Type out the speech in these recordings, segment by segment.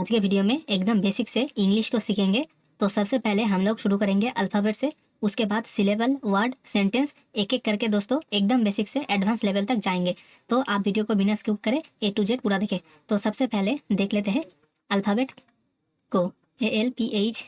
आज के वीडियो में एकदम बेसिक से इंग्लिश को सीखेंगे। तो सबसे पहले हम लोग शुरू करेंगे अल्फ़ाबेट से, उसके बाद सिलेबल, वर्ड, सेंटेंस एक एक करके दोस्तों एकदम बेसिक से एडवांस लेवल तक जाएंगे। तो आप वीडियो को बिना स्किप करें A to Z पूरा देखें। तो सबसे पहले देख लेते हैं अल्फ़ाबेट को, ALPHABET।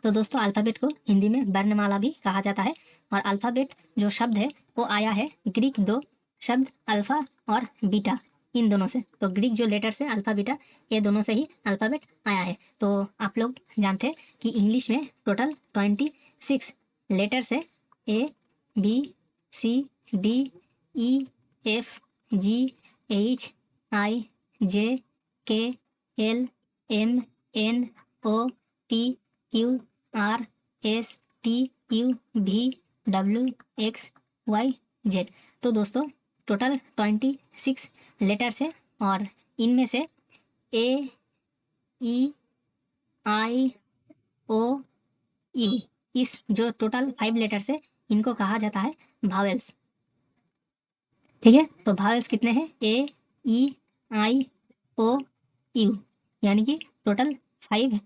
तो दोस्तों अल्फ़ाबेट को हिंदी में वर्णमाला भी कहा जाता है। और अल्फ़ाबेट जो शब्द है वो आया है ग्रीक दो शब्द अल्फ़ा और बीटा, इन दोनों से। तो ग्रीक जो लेटर्स है अल्फ़ा बीटा, ये दोनों से ही अल्फ़ाबेट आया है। तो आप लोग जानते हैं कि इंग्लिश में टोटल 26 लेटर्स है, ABCDEFGH, I, J, K, L, M, N, O, P, Q, R, S, T, U, V, तो दोस्तों टोटल 26 लेटर्स है। और इनमें से A, E, I, O, U, इस जो टोटल 5 लेटर्स है इनको कहा जाता है भावेल्स। ठीक है, तो भावेल्स कितने हैं? A, E, I, O, U, यानी कि टोटल 5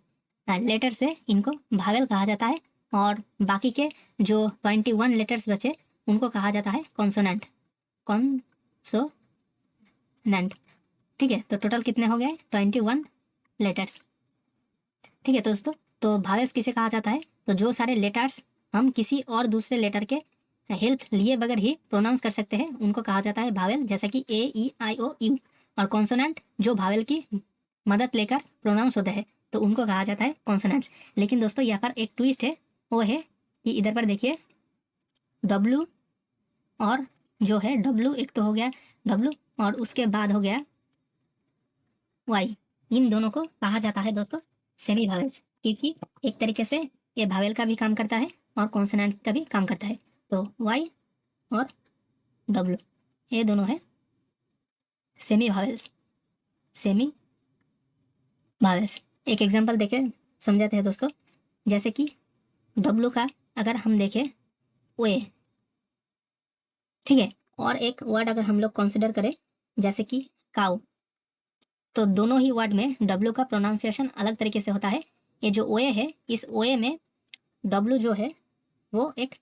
लेटर्स है, इनको भावेल कहा जाता है। और बाकी के जो 21 लेटर्स बचे उनको कहा जाता है कॉन्सोनेंट। ठीक है, तो टोटल कितने हो गए? 21 लेटर्स। ठीक है दोस्तों, तो भावेल्स किसे कहा जाता है? तो जो सारे लेटर्स हम किसी और दूसरे लेटर के हेल्प लिए बगैर ही प्रोनाउंस कर सकते हैं उनको कहा जाता है भावेल, जैसा कि A, E, I, O, U। और कॉन्सोनेंट जो भावेल की मदद लेकर प्रोनाउंस होते हैं तो उनको कहा जाता है कॉन्सोनेंट्स। लेकिन दोस्तों यहाँ पर एक ट्विस्ट है, वो है कि इधर पर देखिए W और जो है W, एक तो हो गया W और उसके बाद हो गया Y, इन दोनों को कहा जाता है दोस्तों सेमी भावेल्स, क्योंकि एक तरीके से ये भावेल का भी काम करता है और कॉन्सोनेंट का भी काम करता है। तो Y और W ये दोनों है सेमी भावेल्स। सेमी भावेल्स एक एग्जांपल देके समझाते हैं दोस्तों, जैसे कि W का अगर हम देखें OA, ठीक है, और एक वर्ड अगर हम लोग कंसिडर करें जैसे कि काउ, तो दोनों ही वर्ड में W का प्रोनाउंसिएशन अलग तरीके से होता है। ये जो OA है, इस OA में W जो है वो एक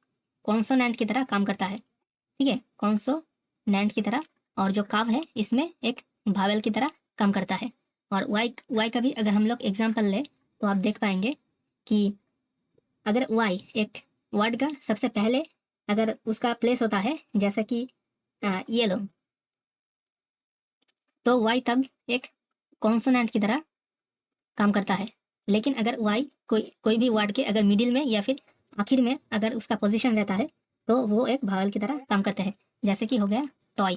कॉन्सोनेंट की तरह काम करता है। ठीक है, कॉन्सोनेंट की तरह। और जो काव है इसमें एक भावेल की तरह काम करता है। और वाई का भी अगर हम लोग एग्जाम्पल ले तो आप देख पाएंगे कि अगर वाई एक वर्ड का सबसे पहले अगर उसका प्लेस होता है जैसे कि येलो, तो वाई तब एक कॉन्सोनेंट की तरह काम करता है। लेकिन अगर वाई कोई भी वर्ड के अगर मिडिल में या फिर आखिर में अगर उसका पोजीशन रहता है तो वो एक भावेल की तरह काम करते हैं, जैसे कि हो गया टॉय।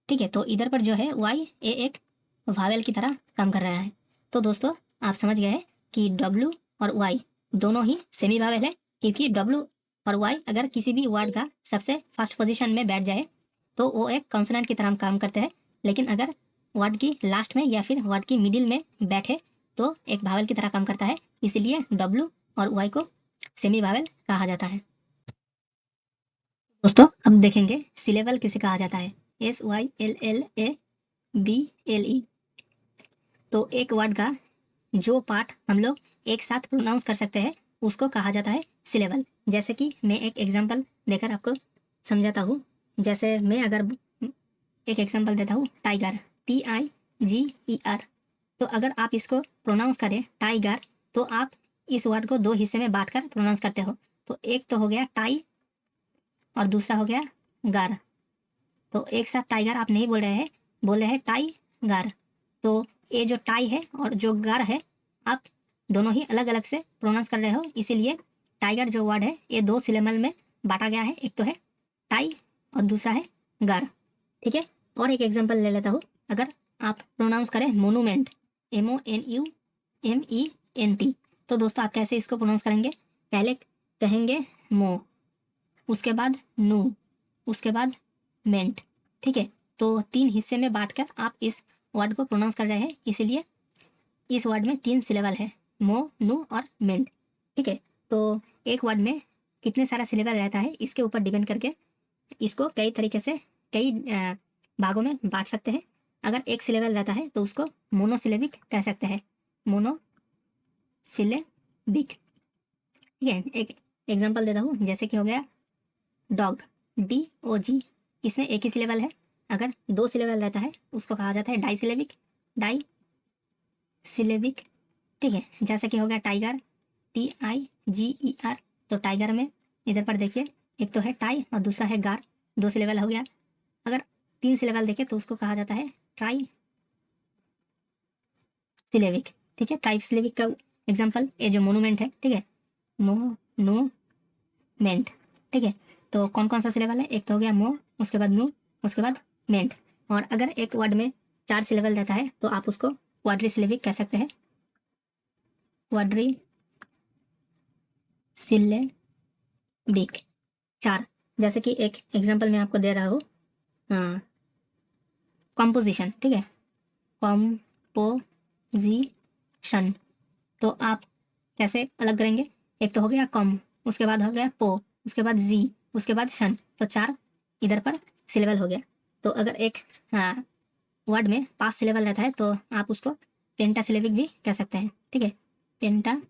ठीक है, तो इधर पर जो है वाई ए एक भावेल की तरह काम कर रहा है। तो दोस्तों आप समझ गए हैं कि W और Y दोनों ही सेमी भावेल है, क्योंकि W और Y अगर किसी भी वर्ड का सबसे फर्स्ट पोजीशन में बैठ जाए तो वो एक कॉन्सोनेंट की तरह काम करते हैं। लेकिन अगर वर्ड की लास्ट में या फिर वर्ड की मिडिल में बैठे तो एक भावेल की तरह काम करता है, इसीलिए W और Y को सेमी भावेल कहा जाता है। दोस्तों अब देखेंगे सिलेबल किसे कहा जाता है। SYLLABLE। तो एक वर्ड का जो पार्ट हम लोग एक साथ प्रोनाउंस कर सकते हैं उसको कहा जाता है सिलेबल। जैसे कि मैं एक एग्जांपल देकर आपको समझाता हूँ। जैसे मैं अगर एक एग्जांपल देता हूँ टाइगर, TIGER। तो अगर आप इसको प्रोनाउंस करें टाइगर तो आप इस वर्ड को दो हिस्से में बांटकर प्रोनाउंस करते हो। तो एक तो हो गया टाई और दूसरा हो गया गार। तो एक साथ टाइगर आप नहीं बोल रहे हैं, बोल रहे हैं टाइगर। तो ये जो टाई है और जो गार है आप दोनों ही अलग अलग से प्रोनाउंस कर रहे हो, इसीलिए टाइगर जो वर्ड है ये दो सिलेबल में बांटा गया है। एक तो है टाई और दूसरा है गार। ठीक है, और एक एग्जांपल ले लेता हूँ। अगर आप प्रोनाउंस करें मोनूमेंट, MONUMENT, तो दोस्तों आप कैसे इसको प्रोनाउंस करेंगे? पहले कहेंगे मो, उसके बाद नू, उसके बाद मेंट। ठीक है, तो 3 हिस्से में बांटकर आप इस वर्ड को प्रोनाउंस कर रहे हैं, इसीलिए इस वर्ड में 3 सिलेबल है, मो, नू और मेंट। ठीक है, तो एक वर्ड में कितने सारा सिलेबल रहता है इसके ऊपर डिपेंड करके इसको कई तरीके से कई भागों में बांट सकते हैं। अगर एक सिलेबल रहता है तो उसको मोनोसिलेबिक कह सकते हैं, मोनोसिलेबिक। ठीक है, एक एग्जांपल दे रहा हूँ, जैसे कि हो गया डॉग, DOG, इसमें एक ही सिलेबल है। अगर 2 सिलेबल रहता है उसको कहा जाता है डाइसिलेबिक, डाइसिलेबिक। ठीक है, जैसे कि हो गया टाइगर, TIGER, तो टाइगर में इधर पर देखिए एक तो है टाई और दूसरा है गार, 2 सिलेबल हो गया। अगर 3 सिलेबल देखें तो उसको कहा जाता है ट्राई सिलेबिक। ठीक है, ट्राई सिलेबिक का एग्जाम्पल ये जो मोनूमेंट है, ठीक है, मोनूमेंट। ठीक है, तो कौन कौन सा सिलेबल है, एक तो हो गया मो, उसके बाद नू, उसके बाद मेंट। और अगर एक वर्ड में 4 सिलेबल रहता है तो आप उसको क्वाड्री सिलेबिक कह सकते हैं, क्वाड्री सिलेबिक 4। जैसे कि एक एग्जाम्पल मैं आपको दे रहा हूँ, कॉम्पोजिशन। ठीक है, कॉम्पोजिशन, तो आप कैसे अलग करेंगे, एक तो हो गया कॉम, उसके बाद हो गया पो, उसके बाद जी, उसके बाद शन, तो 4 इधर पर सिलेबल हो गया। तो अगर एक वर्ड में 5 सिलेबल रहता है तो आप उसको पेंटा सिलेबिक भी कह सकते हैं। ठीक है, पेंटा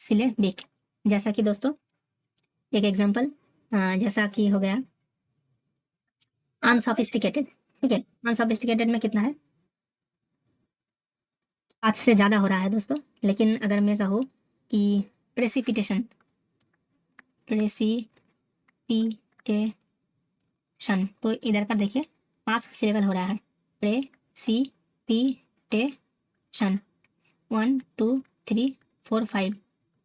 सिलेबिक। जैसा कि दोस्तों एक एग्जांपल जैसा कि हो गया अनसोफिस्टिकेटेड। ठीक है, अनसोफिस्टिकेटेड में कितना है, 5 से ज़्यादा हो रहा है दोस्तों। लेकिन अगर मैं कहूँ कि प्रेसिपिटेशन, प्रेसिपिटेशन, तो इधर पर देखिए 5 सिलेबल हो रहा है, प्रेसिपिटेशन, 1 2 3 4 5,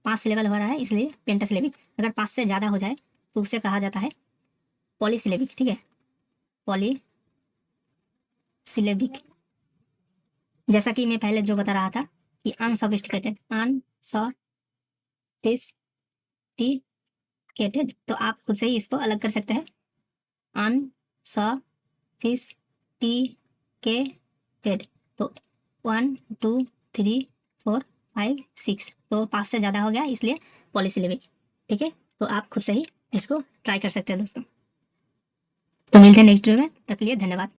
5 सिलेबल हो रहा है, इसलिए पेंटासिलेबिक। अगर 5 से ज़्यादा हो जाए तो उसे कहा जाता है पॉलीसिलेबिक। ठीक है, पॉलीसिलेबिक। जैसा कि मैं पहले जो बता रहा था कि अनसोफिस्टिकेटेड, अनसोफिस्टिकेटेड, तो आप खुद से ही इसको अलग कर सकते हैं, अनसोफिस्टिकेटेड। तो 1 2 3 4 5 6, तो 5 से ज़्यादा हो गया इसलिए पॉलीसिलेबिक। ठीक है, तो आप खुद से ही इसको ट्राई कर सकते हैं दोस्तों। तो मिलते हैं नेक्स्ट वीडियो में, तब के लिए धन्यवाद।